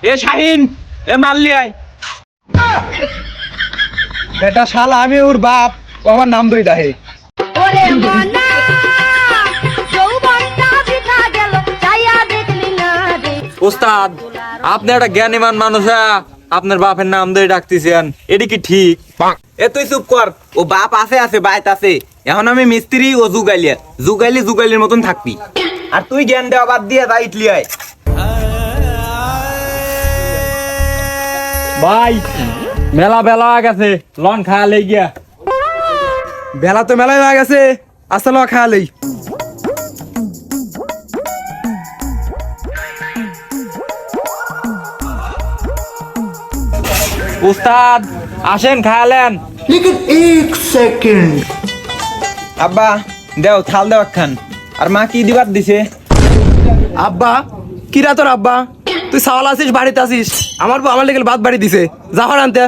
এ শাহিন, এ মারলি আয়। বেটা শালা আমি ওর বাপ, ও আমার নাম দই দাহে। ওরে মনা যৌবনটা বৃথা গেল চাইয়া দেখলি না রে। ওস্তাদ, আপনি একটা জ্ঞানীমান মানুষ, আপনার বাপের নাম ধরে ডাকতেছেন, এটি কি ঠিক? এ তুই চুপ কর, ও বাপ আছে বাইত আছে। এখন আমি মিস্ত্রি, ও যুগাইলির মতন থাকবি। আর তুই জ্ঞান দেওয়া বাদ দিয়ে যা ইটলি আয়। ভাই মেলা বেলা হয়ে গেছে, লন খাওয়া লেগে গিয়া। বেলা তো মেলায় হয়ে গেছে, আসলে খায়ালেই। উস্তাদ আসেন, খায়ালেন। আব্বা দেও, থাল দেও খান। আর মা কি দিবার দিছে? আব্বা কিরা তোর আব্বা? তুই সাওয়াল আছিস, বাড়িতে আছিস, আমার বউ আমার লেগে ভাত বাড়ি দিছে, যা আনতে।